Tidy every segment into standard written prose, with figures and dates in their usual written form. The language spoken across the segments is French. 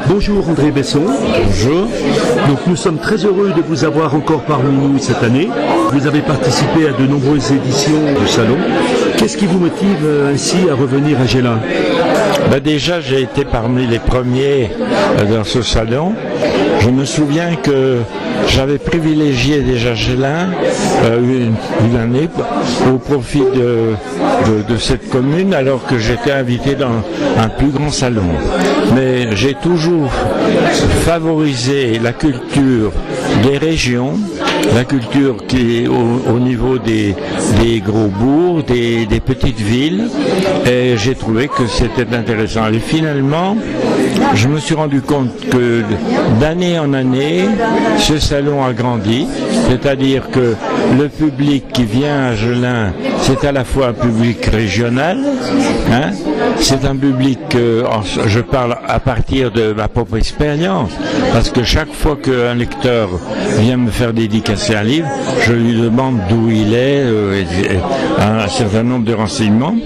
Bonjour André Besson. Bonjour. Donc nous sommes très heureux de vous avoir encore parmi nous cette année. Vous avez participé à de nombreuses éditions de salon. Qu'est-ce qui vous motive ainsi à revenir à Gélin? Déjà, j'ai été parmi les premiers dans ce salon. Je me souviens que j'avais privilégié déjà Gélin une année au profit de cette commune, alors que j'étais invité dans un plus grand salon. Mais j'ai toujours favorisé la culture des régions, la culture qui est au niveau des gros bourgs, des petites villes, et j'ai trouvé que c'était intéressant. Et finalement, je me suis rendu compte que d'année en année, ce salon a grandi, c'est-à-dire que le public qui vient à Gélin, c'est à la fois un public régional, c'est un public, je parle à partir de ma propre expérience, parce que chaque fois qu'un lecteur vient me faire dédicacer un livre, je lui demande d'où il est, un certain nombre de renseignements,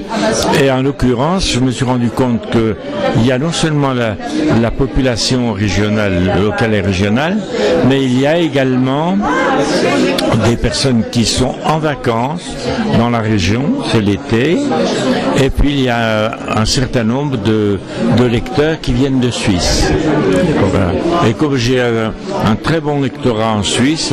et en l'occurrence, je me suis rendu compte qu'il y a non seulement la population régionale, locale et régionale, mais il y a également des personnes qui sont en vacances dans la région, c'est l'été, et puis il y a un certain nombre de lecteurs qui viennent de Suisse. Voilà. Et comme j'ai un très bon lectorat en Suisse,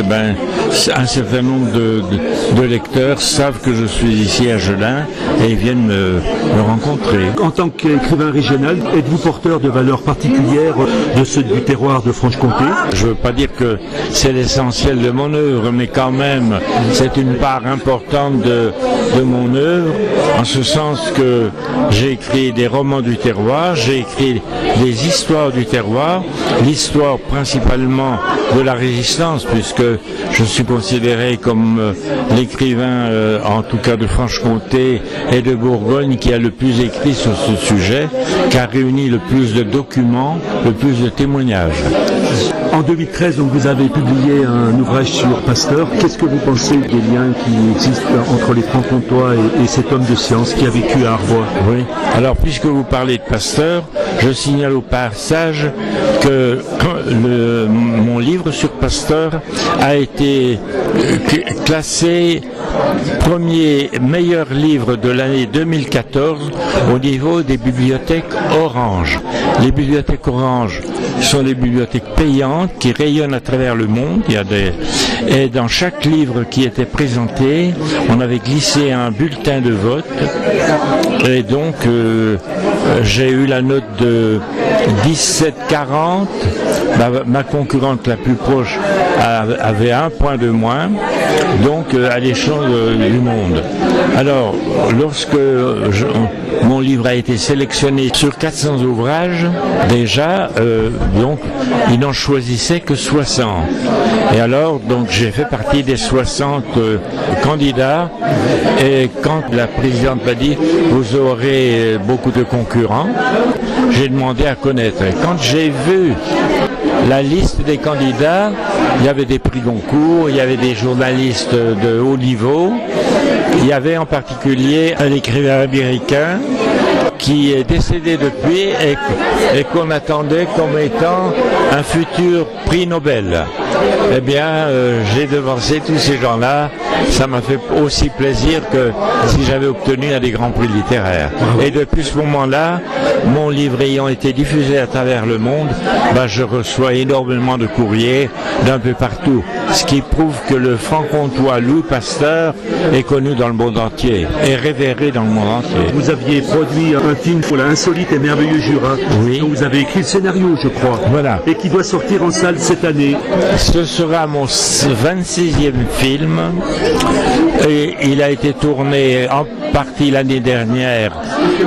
un certain nombre de lecteurs savent que je suis ici à Gélin et ils viennent me rencontrer. En tant qu'écrivain régional, êtes-vous porteur de valeurs particulières de ceux du terroir de Franche-Comté? Je ne veux pas dire que c'est l'essentiel de mon œuvre, mais quand même, c'est une part importante de mon œuvre, en ce sens que j'ai écrit des romans du terroir, j'ai écrit des histoires du terroir, l'histoire principalement de la résistance, puisque je suis considéré comme l'écrivain, en tout cas de Franche-Comté et de Bourgogne, qui a le plus écrit sur ce sujet, qui a réuni le plus de documents, le plus de témoignages. En 2013, donc, vous avez publié un ouvrage sur Pasteur. Qu'est-ce que vous pensez des liens qui existent entre les Francs-Comtois et cet homme de science qui a vécu à Arbois? Oui. Alors, puisque vous parlez de Pasteur, je signale au passage que mon livre sur Pasteur a été classé premier meilleur livre de l'année 2014 au niveau des bibliothèques Orange. Les bibliothèques Orange sont des bibliothèques payantes qui rayonnent à travers le monde. Et dans chaque livre qui était présenté, on avait glissé un bulletin de vote. Et donc, j'ai eu la note de 17,40. Ma concurrente la plus proche avait 1 point de moins, donc à l'échelon du monde. Alors, lorsque mon livre a été sélectionné sur 400 ouvrages, déjà, donc, ils n'en choisissaient que 60. Et alors, donc, j'ai fait partie des 60 candidats, et quand la présidente m'a dit « vous aurez beaucoup de concurrents », j'ai demandé à connaître. Et quand j'ai vu la liste des candidats, il y avait des prix Goncourt, il y avait des journalistes de haut niveau, il y avait en particulier un écrivain américain qui est décédé depuis et qu'on attendait comme étant un futur prix Nobel. Eh bien, j'ai devancé tous ces gens-là. Ça m'a fait aussi plaisir que si j'avais obtenu un des grands prix littéraires. Et depuis ce moment-là, mon livre ayant été diffusé à travers le monde, je reçois énormément de courriers d'un peu partout. Ce qui prouve que le franc-comtois Louis Pasteur est connu dans le monde entier et révéré dans le monde entier. Vous aviez produit un film pour l'insolite et merveilleux Jura. Oui. Dont vous avez écrit le scénario, je crois. Voilà. Et qui doit sortir en salle cette année. Ce sera mon 26e film. Et il a été tourné en partie l'année dernière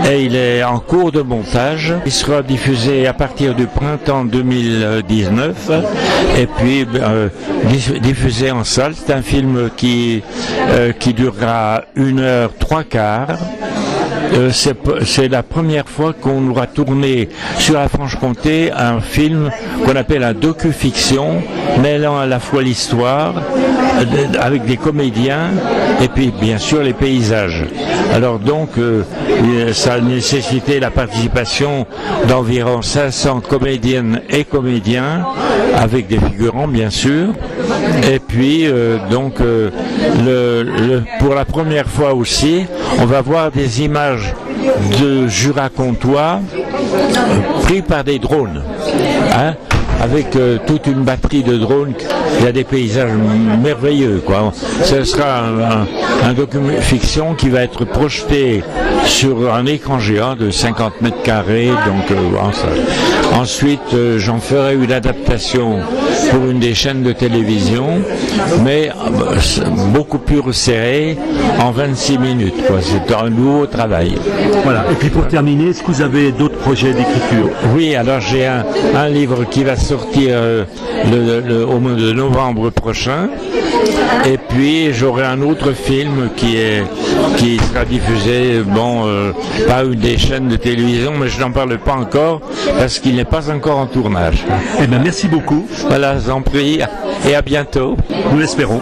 et il est en cours de montage. Il sera diffusé à partir du printemps 2019 et puis diffusé en salle. C'est un film qui durera 1 heure 3/4. C'est la première fois qu'on aura tourné sur la Franche-Comté un film qu'on appelle un docu-fiction, mêlant à la fois l'histoire avec des comédiens et puis bien sûr les paysages. Alors donc ça a nécessité la participation d'environ 500 comédiennes et comédiens avec des figurants bien sûr. Et puis pour la première fois aussi, on va voir des images de Jura-Comtois pris par des drones, hein, avec toute une batterie de drones. Il y a des paysages merveilleux, quoi. Ce sera un document fiction qui va être projeté sur un écran géant de 50 mètres carrés. Donc, ensuite, j'en ferai une adaptation pour une des chaînes de télévision, mais beaucoup plus resserrée, en 26 minutes. C'est un nouveau travail. Voilà. Et puis pour terminer, est-ce que vous avez d'autres projets d'écriture? Oui, alors j'ai un livre qui va sortir au mois de novembre prochain. Et puis j'aurai un autre film qui sera diffusé, par une des chaînes de télévision, mais je n'en parle pas encore parce qu'il n'est pas encore en tournage. Eh bien, merci beaucoup. Voilà, j'en prie, et à bientôt. Nous l'espérons.